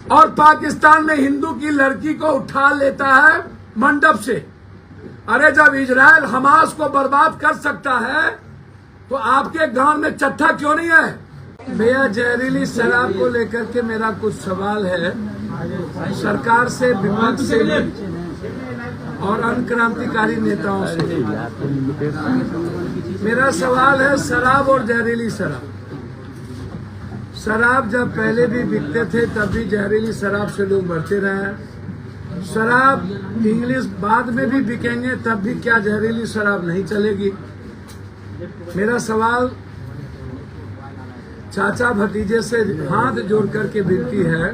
और पाकिस्तान में हिंदू की लड़की को उठा लेता है मंडप से। अरे जब इजराइल हमास को बर्बाद कर सकता है तो आपके गांव में चट्टा क्यों नहीं है? भैया, जहरीली शराब को लेकर के मेरा कुछ सवाल है सरकार से, विपक्ष से और अनक्रांतिकारी नेताओं से। मेरा सवाल है शराब और जहरीली शराब। शराब जब पहले भी बिकते थे तब भी जहरीली शराब से लोग मरते रहे। शराब इंग्लिश बाद में भी बिकेंगे तब भी क्या जहरीली शराब नहीं चलेगी? मेरा सवाल चाचा भतीजे से हाथ जोड़ करके विनती है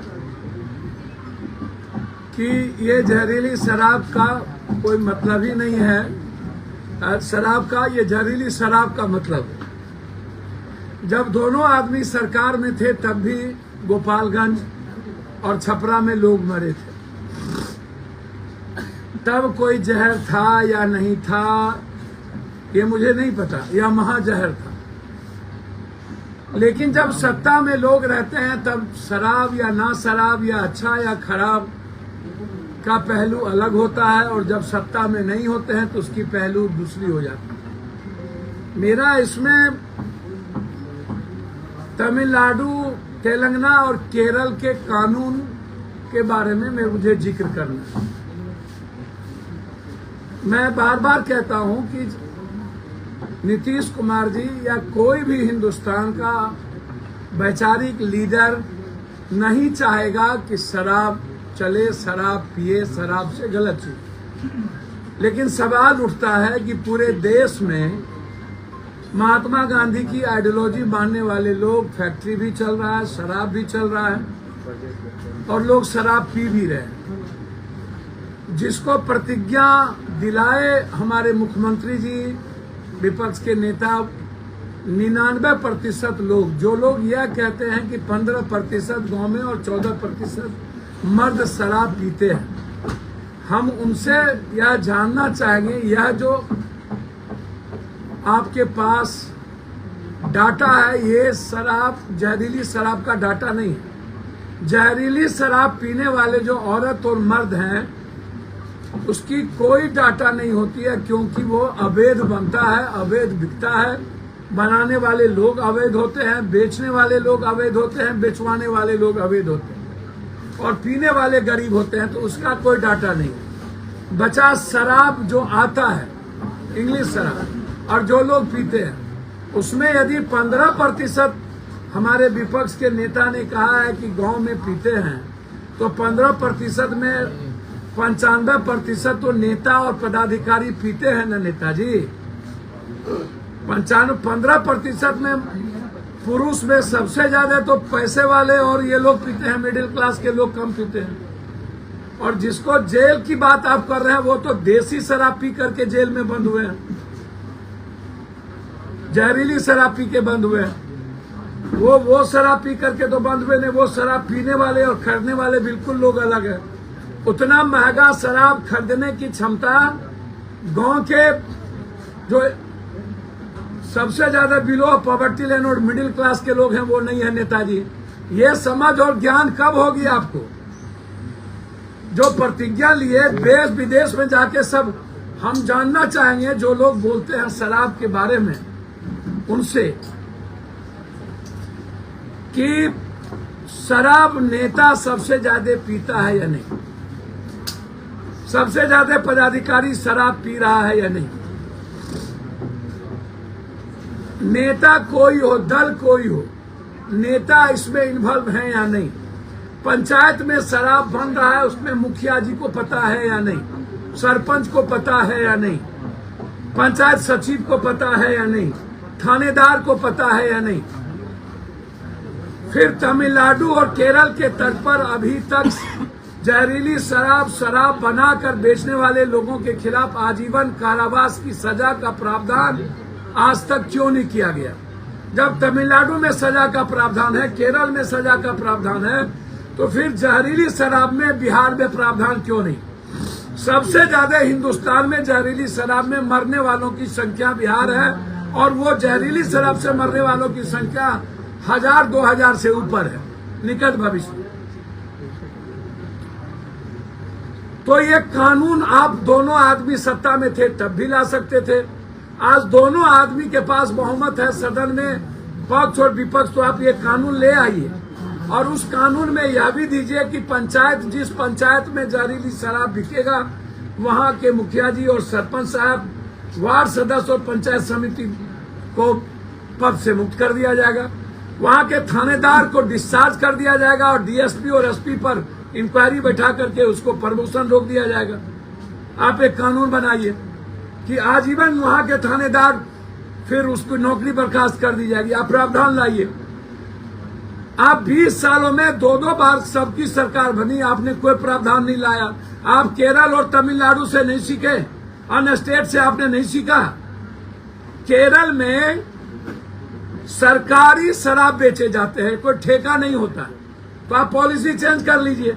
कि ये जहरीली शराब का कोई मतलब ही नहीं है। शराब का, ये जहरीली शराब का मतलब, जब दोनों आदमी सरकार में थे तब भी गोपालगंज और छपरा में लोग मरे थे। तब कोई जहर था या नहीं था ये मुझे नहीं पता, या महाजहर था। लेकिन जब सत्ता में लोग रहते हैं तब शराब या ना शराब या अच्छा या खराब का पहलू अलग होता है, और जब सत्ता में नहीं होते हैं तो उसकी पहलू दूसरी हो जाती है। मेरा इसमें तमिलनाडु, तेलंगाना और केरल के कानून के बारे में मुझे जिक्र करना है। मैं बार बार कहता हूं कि नीतीश कुमार जी या कोई भी हिंदुस्तान का वैचारिक लीडर नहीं चाहेगा कि शराब चले, शराब पिए, शराब से गलत चीज। लेकिन सवाल उठता है कि पूरे देश में महात्मा गांधी की आइडियोलॉजी मानने वाले लोग, फैक्ट्री भी चल रहा है, शराब भी चल रहा है और लोग शराब पी भी रहे हैं। जिसको प्रतिज्ञा दिलाए हमारे मुख्यमंत्री जी, विपक्ष के नेता, 99% लोग, जो लोग यह कहते हैं कि 15% गांव में और 14% मर्द शराब पीते हैं, हम उनसे यह जानना चाहेंगे, यह जो आपके पास डाटा है ये शराब, जहरीली शराब का डाटा नहीं है। जहरीली शराब पीने वाले जो औरत और मर्द हैं उसकी कोई डाटा नहीं होती है, क्योंकि वो अवैध बनता है, अवैध बिकता है। बनाने वाले लोग अवैध होते हैं, बेचने वाले लोग अवैध होते हैं, बेचवाने वाले लोग अवैध होते हैं, और पीने वाले गरीब होते हैं, तो उसका कोई डाटा नहीं। बचा शराब जो आता है, इंग्लिश शराब, और जो लोग पीते हैं उसमें यदि 15% हमारे विपक्ष के नेता ने कहा है कि गांव में पीते हैं, तो 15% में 95% तो नेता और पदाधिकारी पीते हैं ना नेताजी। 15% में पुरुष में सबसे ज्यादा तो पैसे वाले और ये लोग पीते हैं, मिडिल क्लास के लोग कम पीते हैं। और जिसको जेल की बात आप कर रहे हैं वो तो देसी शराब पी करके जेल में बंद हुए हैं, जहरीली शराब पी के बंद हुए हैं। वो शराब पी करके तो बंद हुए नहीं, वो शराब पीने वाले और खरीदने वाले बिल्कुल लोग अलग है। उतना महंगा शराब खरीदने की क्षमता गांव के जो सबसे ज्यादा बिलो पॉवर्टी लाइन और मिडिल क्लास के लोग हैं वो नहीं है नेताजी। ये समझ और ज्ञान कब होगी आपको? जो प्रतिज्ञा लिए देश विदेश में जाके सब हम जानना चाहेंगे, जो लोग बोलते हैं शराब के बारे में उनसे, कि शराब नेता सबसे ज्यादा पीता है या नहीं, सबसे ज्यादा पदाधिकारी शराब पी रहा है या नहीं। नेता कोई हो, दल कोई हो, नेता इसमें इन्वॉल्व है या नहीं। पंचायत में शराब बन रहा है, उसमें मुखिया जी को पता है या नहीं, सरपंच को पता है या नहीं, पंचायत सचिव को पता है या नहीं, थानेदार को पता है या नहीं। फिर तमिलनाडु और केरल के तट पर अभी तक जहरीली शराब बनाकर बेचने वाले लोगों के खिलाफ आजीवन कारावास की सजा का प्रावधान आज तक क्यों नहीं किया गया? जब तमिलनाडु में सजा का प्रावधान है, केरल में सजा का प्रावधान है, तो फिर जहरीली शराब में बिहार में प्रावधान क्यों नहीं? सबसे ज्यादा हिंदुस्तान में जहरीली शराब में मरने वालों की संख्या बिहार है, और वो जहरीली शराब से मरने वालों की संख्या 1000-2000 से ऊपर है निकट भविष्य में। तो ये कानून आप दोनों आदमी सत्ता में थे तब भी ला सकते थे। आज दोनों आदमी के पास बहुमत है सदन में, पक्ष और विपक्ष, तो आप ये कानून ले आइए और उस कानून में यह भी दीजिए कि पंचायत, जिस पंचायत में जहरीली शराब बिकेगा वहां के मुखिया जी और सरपंच साहब, वार्ड सदस्य और पंचायत समिति को पद से मुक्त कर दिया जाएगा, वहां के थानेदार को डिस्चार्ज कर दिया जाएगा और डीएसपी और एसपी पर इंक्वायरी बैठा करके उसको प्रमोशन रोक दिया जाएगा। आप एक कानून बनाइए कि आजीवन वहां के थानेदार, फिर उसको नौकरी बर्खास्त कर दी जाएगी। आप प्रावधान लाइए। आप 20 सालों में 2-2 बार सबकी सरकार बनी, आपने कोई प्रावधान नहीं लाया। आप केरल और तमिलनाडु से नहीं सीखे, अन्य स्टेट से आपने नहीं सीखा। केरल में सरकारी शराब बेचे जाते हैं, कोई ठेका नहीं होता, तो आप पॉलिसी चेंज कर लीजिए।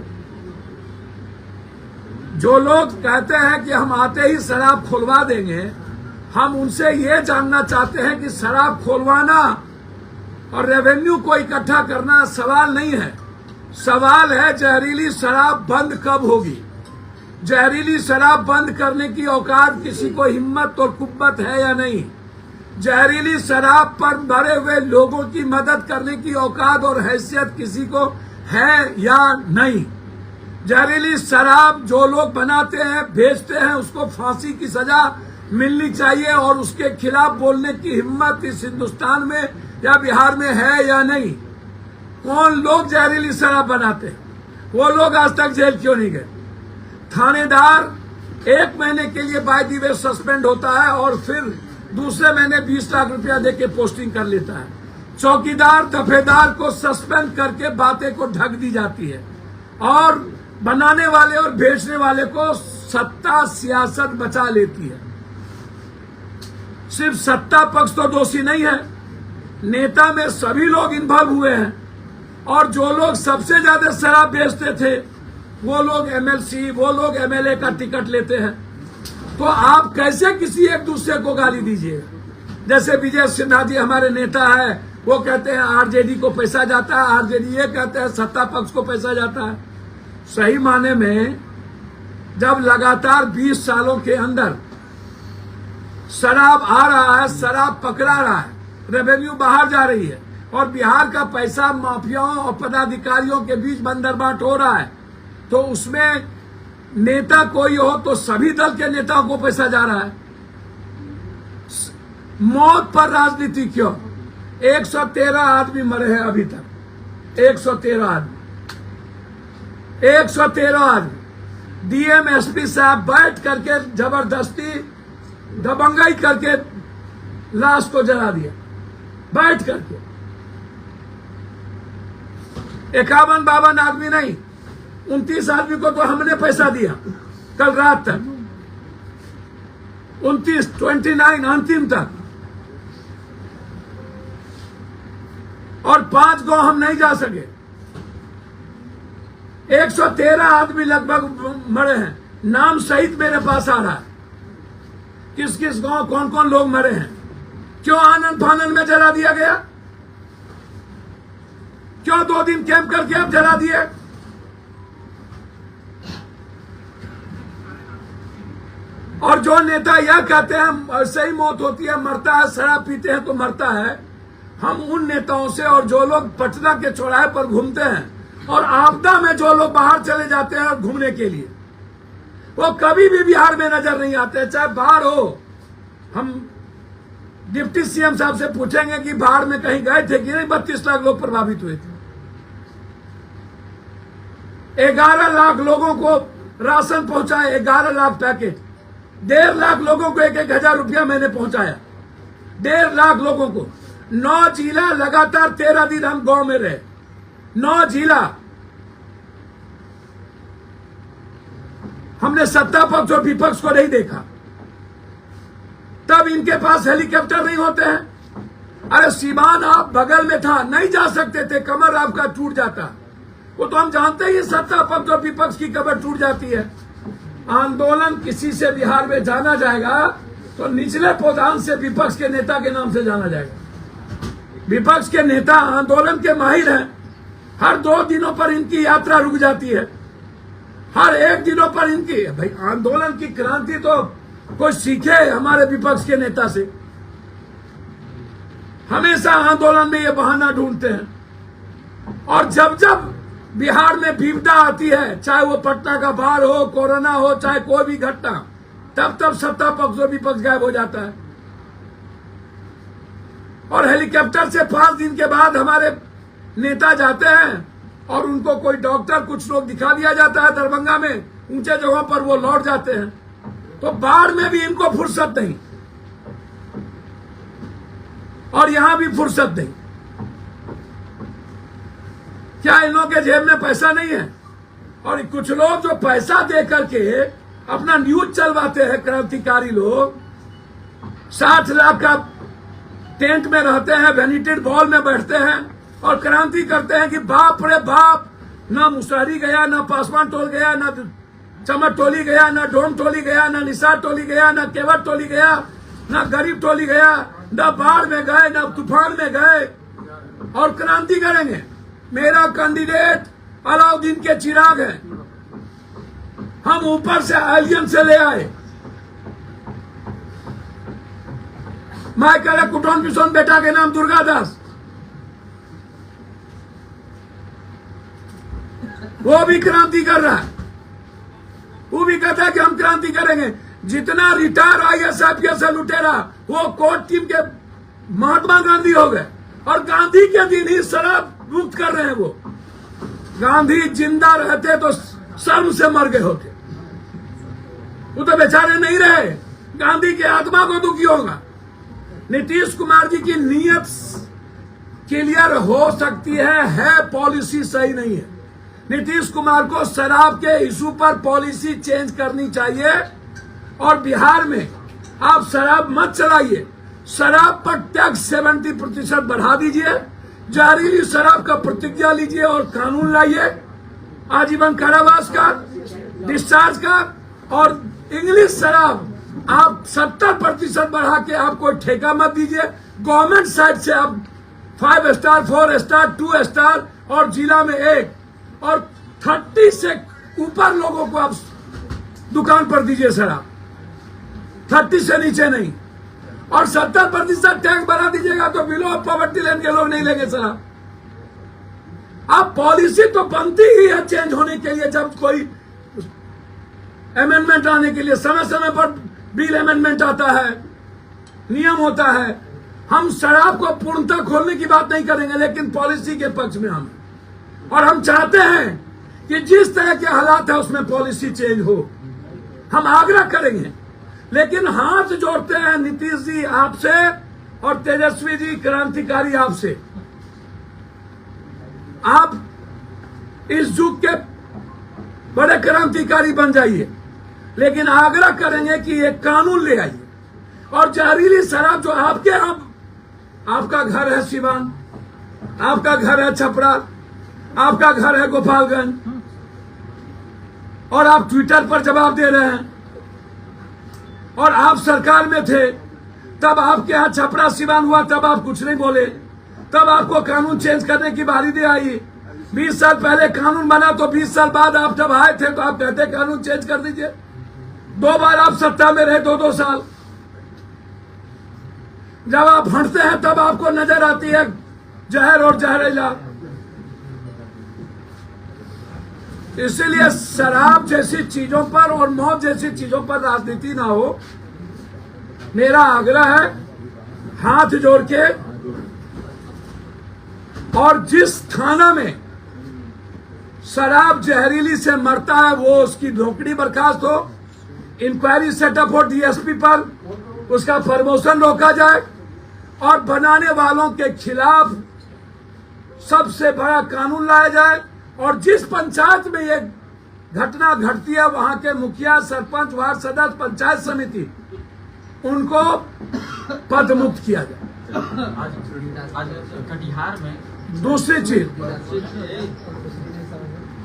जो लोग कहते हैं कि हम आते ही शराब खुलवा देंगे, हम उनसे ये जानना चाहते हैं कि शराब खुलवाना और रेवेन्यू को इकट्ठा करना सवाल नहीं है। सवाल है जहरीली शराब बंद कब होगी। जहरीली शराब बंद करने की औकात किसी को हिम्मत और कुव्वत है या नहीं। जहरीली शराब पर मरे हुए लोगों की मदद करने की औकात और हैसियत किसी को है या नहीं। जहरीली शराब जो लोग बनाते हैं, बेचते हैं, उसको फांसी की सजा मिलनी चाहिए और उसके खिलाफ बोलने की हिम्मत इस हिंदुस्तान में या बिहार में है या नहीं। कौन लोग जहरीली शराब बनाते हैं, वो लोग आज तक जेल क्यों नहीं गए। थानेदार 1 महीने के लिए बाय द वे सस्पेंड होता है और फिर दूसरे महीने 20 लाख रुपया देके पोस्टिंग कर लेता है। चौकीदार दफेदार को सस्पेंड करके बातें को ढक दी जाती है और बनाने वाले और बेचने वाले को सत्ता सियासत बचा लेती है। सिर्फ सत्ता पक्ष तो दोषी नहीं है, नेता में सभी लोग इन्वॉल्व हुए हैं और जो लोग सबसे ज्यादा शराब बेचते थे वो लोग एमएलसी, वो लोग एमएलए का टिकट लेते हैं। तो आप कैसे किसी एक दूसरे को गाली दीजिएगा। जैसे विजय सिन्हा जी हमारे नेता है, वो कहते हैं आरजेडी को पैसा जाता है, आरजेडी ये कहते हैं सत्ता पक्ष को पैसा जाता है। सही माने में जब लगातार 20 सालों के अंदर शराब आ रहा है, शराब पकड़ा रहा है, रेवेन्यू बाहर जा रही है और बिहार का पैसा माफियाओं और पदाधिकारियों के बीच बंदरबाट हो रहा है, तो उसमें नेता कोई हो तो सभी दल के नेताओं को पैसा जा रहा है। मौत पर राजनीति क्यों। 113 आदमी मरे हैं अभी तक, 113 आदमी, 113 आदमी। डीएम एसपी साहब बैठ करके जबरदस्ती दबंगाई करके लाश को जला दिया, बैठ करके। 51-52 आदमी नहीं, 29 आदमी को तो हमने पैसा दिया कल रात तक, 29 अंतिम तक, और 5 गांव हम नहीं जा सके। 113 आदमी लगभग मरे हैं, नाम सहित मेरे पास आ रहा है किस किस गांव कौन कौन लोग मरे हैं। क्यों आनंद फानंद में जला दिया गया, क्यों 2 दिन कैंप करके अब जला दिए। और जो नेता यह कहते हैं सही मौत होती है, मरता है, शराब पीते हैं तो मरता है, हम उन नेताओं से, और जो लोग पटना के चौराहे पर घूमते हैं और आपदा में जो लोग बाहर चले जाते हैं घूमने के लिए, वो कभी भी बिहार में नजर नहीं आते, चाहे बाहर हो। हम डिप्टी सीएम साहब से पूछेंगे कि बाहर में कहीं गए थे कि नहीं। 32 लाख लोग प्रभावित हुए थे, 11 लाख लोगों को राशन पहुंचाए, 11 लाख पैकेट, 1.5 लाख लोगों को 1-1 हजार रुपया मैंने पहुंचाया, 1.5 लाख लोगों को। 9 जिला लगातार 13 दिन हम गांव में रहे, 9 जिला। हमने सत्ता पक्ष और विपक्ष को नहीं देखा, तब इनके पास हेलीकॉप्टर नहीं होते हैं। अरे सीमान आप बगल में था, नहीं जा सकते थे, कमर आपका टूट जाता। वो तो हम जानते ही सत्ता पक्ष और विपक्ष की कमर टूट जाती है। आंदोलन किसी से बिहार में जाना जाएगा तो निचले प्रधान से विपक्ष के नेता के नाम से जाना जाएगा। विपक्ष के नेता आंदोलन के माहिर हैं, हर 2 दिनों पर इनकी यात्रा रुक जाती है। हर एक दिनों पर इनकी भाई आंदोलन की क्रांति तो कोई सीखे हमारे विपक्ष के नेता से। हमेशा आंदोलन में ये बहाना ढूंढते हैं और जब जब बिहार में विपदा आती है, चाहे वो पटना का बाढ़ हो, कोरोना हो, चाहे कोई भी घटना, तब तब सत्ता पक्ष और विपक्ष गायब हो जाता है। और हेलीकॉप्टर से 5 दिन के बाद हमारे नेता जाते हैं और उनको कोई डॉक्टर, कुछ लोग दिखा दिया जाता है दरभंगा में, ऊंचे जगहों पर वो लौट जाते हैं। तो बाढ़ में भी इनको फुर्सत नहीं और यहां भी फुर्सत नहीं। क्या इन लोगों के जेब में पैसा नहीं है? और कुछ लोग जो पैसा दे करके अपना न्यूज चलवाते हैं, क्रांतिकारी लोग 60 लाख का टेंट में रहते हैं, वैनिटेड बॉल में बैठते हैं और क्रांति करते हैं कि बाप रे बाप, ना मुशहरी गया, ना पासवान टोल गया, ना चमक टोली गया, ना डोम टोली गया, ना निसार टोली गया, ना केवट टोली गया, ना गरीब टोली गया, ना बाढ़ में गए, ना तूफान में गए और क्रांति करेंगे। मेरा कैंडिडेट अलाउद्दीन के चिराग है। हम ऊपर से एलियन से ले आए। मैं कह रहा कुटौन पिसौन बेटा के नाम दुर्गादास, वो भी क्रांति कर रहा है। वो भी कहता है कि हम क्रांति करेंगे। जितना रिटायर IAS IPS लुटेरा वो कोर्ट टीम के महात्मा गांधी हो गए और गांधी के दिन ही शराब मुक्त कर रहे हैं। वो गांधी जिंदा रहते तो शर्म से मर गए होते। वो तो बेचारे नहीं रहे, गांधी की आत्मा को दुखी होगा। नीतीश कुमार जी की नीयत क्लियर हो सकती है पॉलिसी सही नहीं है। नीतीश कुमार को शराब के इशू पर पॉलिसी चेंज करनी चाहिए और बिहार में आप शराब मत चलाइए। शराब पर टैक्स 70% बढ़ा दीजिए, जहरीली शराब का प्रतिज्ञा लीजिए और कानून लाइए आजीवन कारावास का, डिस्चार्ज का। और इंग्लिश शराब आप 70% बढ़ा के आप कोई ठेका मत दीजिए। गवर्नमेंट साइड से आप 5 स्टार, 4 स्टार, 2 स्टार और जिला में 1 और 30 से ऊपर लोगों को आप दुकान पर दीजिए शराब, 30 से नीचे नहीं। और 70% टैक्स बढ़ा दीजिएगा तो बिलो पॉवर्टी लाइन के लोग नहीं लेंगे शराब। अब पॉलिसी तो बनती ही है चेंज होने के लिए। जब कोई अमेंडमेंट आने के लिए समय समय पर बिल अमेंडमेंट आता है, नियम होता है। हम शराब को पूर्णतः खोलने की बात नहीं करेंगे, लेकिन पॉलिसी के पक्ष में हम, और हम चाहते हैं कि जिस तरह के हालात है उसमें पॉलिसी चेंज हो। हम आग्रह करेंगे, लेकिन हाथ जोड़ते हैं नीतीश जी आपसे और तेजस्वी जी क्रांतिकारी आपसे। आप इस युग के बड़े क्रांतिकारी बन जाइए, लेकिन आग्रह करेंगे कि एक कानून ले आइए। और जहरीली शराब जो आपके यहाँ, आपका घर है सिवान, आपका घर है छपरा, आपका घर है गोपालगंज, और आप ट्विटर पर जवाब दे रहे हैं। और आप सरकार में थे तब आपके यहाँ छपरा सिवान हुआ, तब आप कुछ नहीं बोले, तब आपको कानून चेंज करने की बारी दे आई। 20 साल पहले कानून बना तो 20 साल बाद आप जब आए थे तो आप कहते कानून चेंज कर दीजिए। 2 बार आप सत्ता में रहे, 2-2 साल। जब आप हटते हैं तब आपको नजर आती है जहर और जहरीला। इसीलिए शराब जैसी चीजों पर और मौत जैसी चीजों पर राजनीति ना हो, मेरा आग्रह है हाथ जोड़ के। और जिस थाना में शराब जहरीली से मरता है वो उसकी नौकरी बर्खास्त हो, इंक्वायरी सेटअप हो DSP पर, उसका प्रमोशन रोका जाए और बनाने वालों के खिलाफ सबसे बड़ा कानून लाया जाए। और जिस पंचायत में ये घटना घटती है वहां के मुखिया, सरपंच, वार्ड सदस्य, पंचायत समिति, उनको पद मुक्त किया जाए। आज कटिहार में दूसरी चीज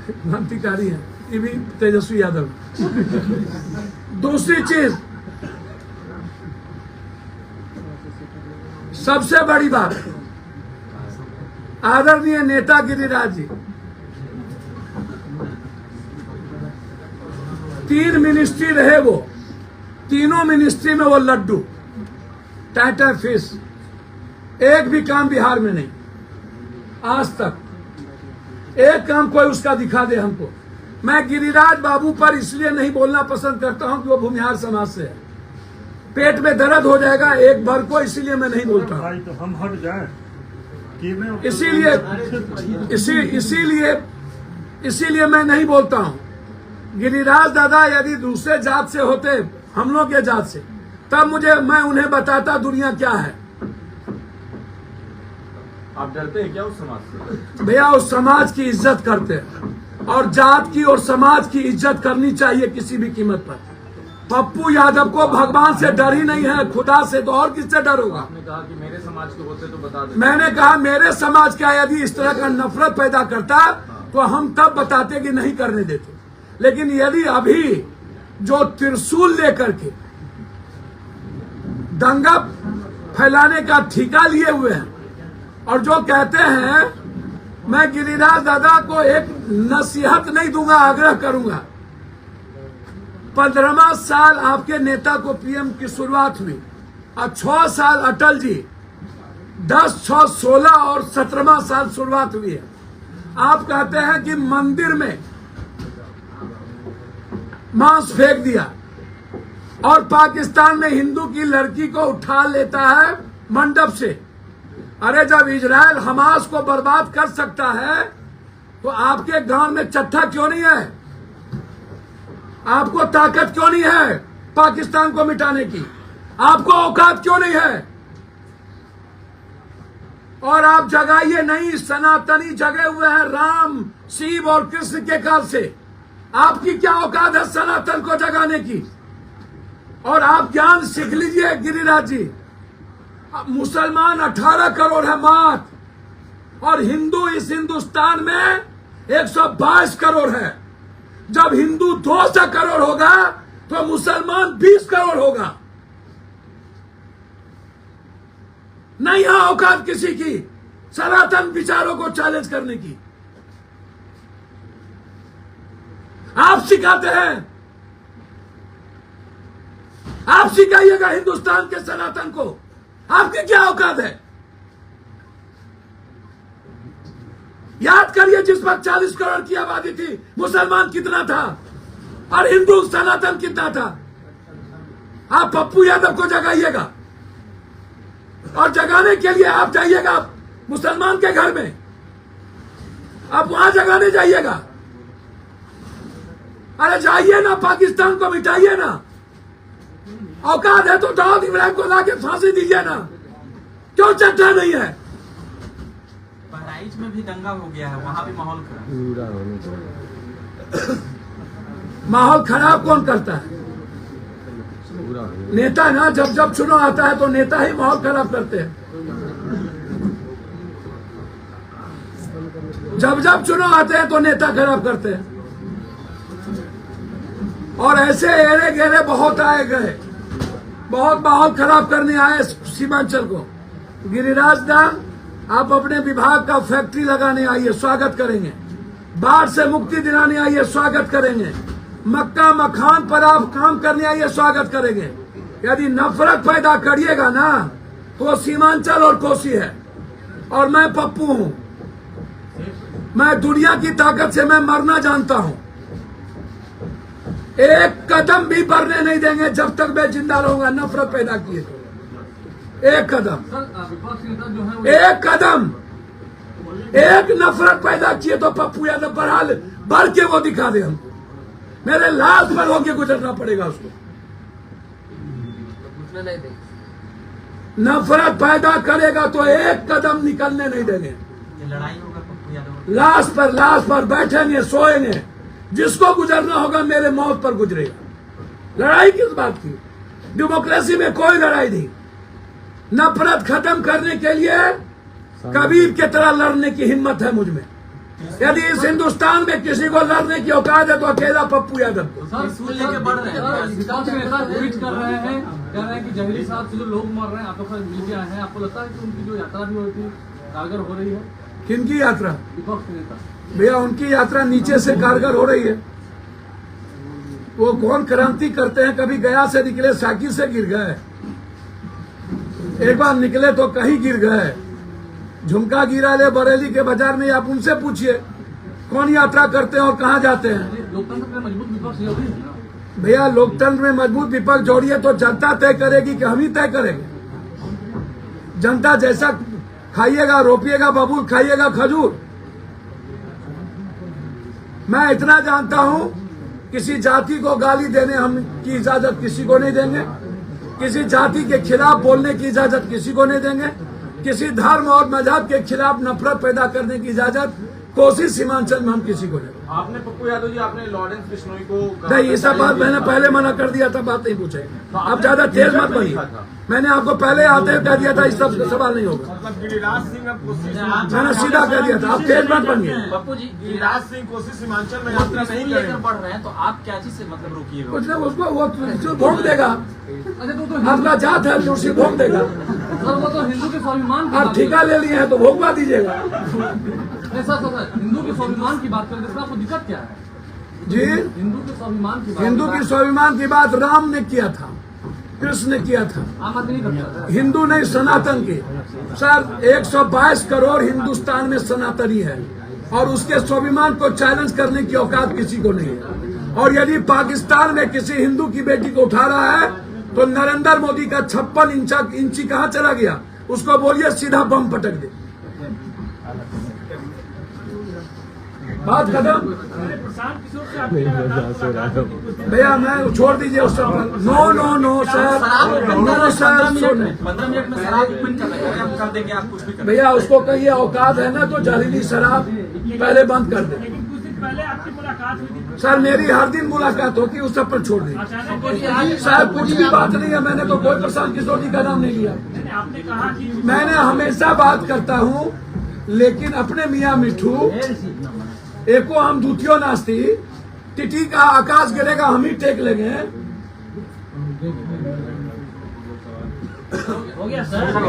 क्रांतिकारी है, ये भी तेजस्वी यादव। दूसरी चीज, सबसे बड़ी बात, आदरणीय नेता गिरिराज जी, 3 मिनिस्ट्री रहे वो, तीनों मिनिस्ट्री में वो लड्डू, टाटा फिश, एक भी काम बिहार में नहीं आज तक। एक काम कोई उसका दिखा दे हमको। मैं गिरिराज बाबू पर इसलिए नहीं बोलना पसंद करता हूं कि वो भूमिहार समाज से है, पेट में दर्द हो जाएगा एक बार को, इसीलिए मैं नहीं बोलता हूं। तो हम हट जाएं। इसीलिए मैं नहीं बोलता हूं। गिरिराज दादा यदि दूसरे जात से होते, हम लोग के जात से, तब मैं उन्हें बताता दुनिया क्या है। आप डरते हैं क्या उस समाज से? भैया उस समाज की इज्जत करते हैं, और जात की और समाज की इज्जत करनी चाहिए किसी भी कीमत पर। पप्पू यादव को भगवान से डर ही नहीं है, खुदा से तो और किससे डर होगा। आपने कहा कि मेरे समाज के होते तो बता दें। मैंने कहा मेरे समाज का यदि इस तरह का नफरत पैदा करता तो हम तब बताते कि नहीं करने देते। लेकिन यदि अभी जो त्रिशूल लेकर के दंगा फैलाने का ठेका लिए हुए हैं, और जो कहते हैं, मैं गिरिराज दादा को एक नसीहत नहीं दूंगा, आग्रह करूंगा। 15वां साल आपके नेता को पीएम की शुरुआत हुई, और 6 साल अटल जी, 10, 6, 16 और 17वां साल शुरुआत हुई है। आप कहते हैं कि मंदिर में मांस फेंक दिया, और पाकिस्तान में हिंदू की लड़की को उठा लेता है मंडप से। अरे जब इजराइल हमास को बर्बाद कर सकता है तो आपके गांव में चट्टा क्यों नहीं है? आपको ताकत क्यों नहीं है पाकिस्तान को मिटाने की? आपको औकात क्यों नहीं है? और आप जगाइए नहीं, सनातनी जगे हुए हैं राम, शिव और कृष्ण के काल से। आपकी क्या औकात है सनातन को जगाने की? और आप ज्ञान सीख लीजिए गिरिराज जी। मुसलमान 18 करोड़ है मात, और हिंदू इस हिंदुस्तान में 122 करोड़ है। जब हिंदू 200 करोड़ होगा तो मुसलमान 20 करोड़ होगा। नहीं है औकात किसी की सनातन विचारों को चैलेंज करने की। आप सिखाते हैं, आप सिखाइएगा हिंदुस्तान के सनातन को। आपकी क्या औकात है? याद करिए, जिस पर 40 करोड़ की आबादी थी, मुसलमान कितना था और हिंदू सनातन कितना था? आप पप्पू यादव को जगाइएगा, और जगाने के लिए आप जाइएगा मुसलमान के घर में, आप वहां जगाने जाइएगा। अरे जाइए ना, पाकिस्तान को मिटाइए ना। औकात है तो दाऊद इब्राहिम को लाके फांसी दीजिए ना, क्यों चर्चा नहीं है? बहराइच में भी दंगा हो गया है, वहां भी माहौल खराब। माहौल खराब कौन करता है? नेता ना। जब जब चुनाव आता है तो नेता ही माहौल खराब करते हैं। जब जब चुनाव आते हैं तो नेता खराब करते हैं। और ऐसे एरे गेरे बहुत आए गए, बहुत माहौल खराब करने आए सीमांचल को। गिरिराज दा, आप अपने विभाग का फैक्ट्री लगाने आइए, स्वागत करेंगे। बाढ़ से मुक्ति दिलाने आइए, स्वागत करेंगे। मक्का मखान पर आप काम करने आइए, स्वागत करेंगे। यदि नफरत पैदा करिएगा ना तो सीमांचल और कोसी है। और मैं पप्पू हूं, मैं दुनिया की ताकत से मैं मरना जानता हूं। एक कदम भी बढ़ने नहीं देंगे जब तक मैं जिंदा रहूंगा। नफरत पैदा किए तो एक कदम, एक कदम, एक नफरत पैदा किए तो पप्पू यादव बढ़ के वो दिखा दे हमको। मेरे लाश पर होके गुजरना पड़ेगा उसको। नफरत पैदा करेगा तो एक कदम निकलने नहीं देंगे। लड़ाई होगा पप्पू यादव, लाश पर बैठेंगे, सोएंगे। जिसको गुजरना होगा मेरे मौत पर गुजरेगा। लड़ाई किस बात की? डेमोक्रेसी में कोई लड़ाई नहीं। नफरत खत्म करने के लिए कबीर की तरह लड़ने की हिम्मत है मुझ में। यदि इस हिंदुस्तान में किसी को लड़ने की औकात है तो अकेला पप्पू यादव को। लेके बढ़ रहे हैं। विकास के नेता ट्वीट कर रहे हैं, कह रहे हैं कि जंगली साहब से जो लोग मर रहे हैं आपके साथ मिल के आए हैं। आपको लगता है कि उनकी जो यात्रा भी होती कारगर हो रही है? किनकी यात्रा? विपक्ष के नेता। भैया उनकी यात्रा नीचे से कारगर हो रही है। वो कौन क्रांति करते हैं? कभी गया से निकले साइकिल से गिर गए, एक बार निकले तो कहीं गिर गए। झुमका गिरा ले बरेली के बाजार में, आप उनसे पूछिए कौन यात्रा करते हैं और कहाँ जाते हैं। लोकतंत्र में मजबूत विपक्ष जरूरी है ना। भैया लोकतंत्र में मजबूत विपक्ष जोड़िए तो जनता तय करेगी कि हम ही तय करेंगे। जनता जैसा खाइएगा, रोपिएगा बबूल, खाइएगा खजूर। मैं इतना जानता हूं, किसी जाति को गाली देने हम की इजाजत किसी को नहीं देंगे, किसी जाति के खिलाफ बोलने की इजाजत किसी को नहीं देंगे, किसी धर्म और मजहब के खिलाफ नफरत पैदा करने की इजाजत कोसी सीमांचल में हम किसी को नहीं। आपने पप्पू यादव जी, आपने लॉरेंस बिश्नोई को नहीं, ये सब बात मैंने पहले मना कर दिया था, बात नहीं पूछेगी। आप ज्यादा तेज मत बनिए। मैंने आपको पहले आते हुए कह दिया था इस सब सवाल नहीं होगा। मतलब गिरिराज सिंह अब कोसी, मैंने सीधा कह दिया था, आप तेज मत बनिए। पप्पू जी गिरिराज सिंह कोसी सीमांचल में यात्रा नहीं लेकर बढ़ रहे हैं, तो आप क्या चीज से मतलब रोकिएगा? कुछ नहीं, उसको वो जो भोग देगा, अच्छा तो आपका जात है जो भोग देगा। सर वो तो हिंदू के स्वाभिमान की आप बात ठेका ले लिए हैं तो भोगवा दीजिएगा। है। सर हिंदू के स्वाभिमान की बात करें, आपको दिक्कत क्या है? जी, हिंदू के स्वाभिमान की बात, हिंदू की स्वाभिमान की बात राम ने किया था, कृष्ण ने किया था, आम आदमी नहीं करता। हिंदू नहीं सनातन की। सर 122 करोड़ हिंदुस्तान में सनातनी है और उसके स्वाभिमान को चैलेंज करने की औकात किसी को नहीं है। और यदि पाकिस्तान में किसी हिंदू की बेटी को उठा रहा है तो नरेंद्र मोदी का 56 इंची कहाँ चला गया? उसको बोलिए सीधा बम पटक दे। बात खत्म भैया, मैं छोड़ दीजिए उस सब। No no no sir, no sir, 15 minute में शराब क्विट कर देंगे, हम कर देंगे, आप कुछ भी कर भैया उसको कहिए औकात है ना तो जहरीली शराब पहले बंद कर दे। पहले आपकी मुलाकात हुई थी, सर मेरी हर दिन मुलाकात होती, उस सब पर छोड़ दी। अचानक सर कुछ भी बात नहीं है, मैंने तो कोई प्रशांत किशोर जी का नाम नहीं लिया। आपने कहा कि मैंने हमेशा बात करता हूँ, लेकिन अपने मियाँ मिठू एको हम दूतियों नास्ती, टिटी का आकाश गिरेगा हम ही टेक लेंगे। हो गया सर।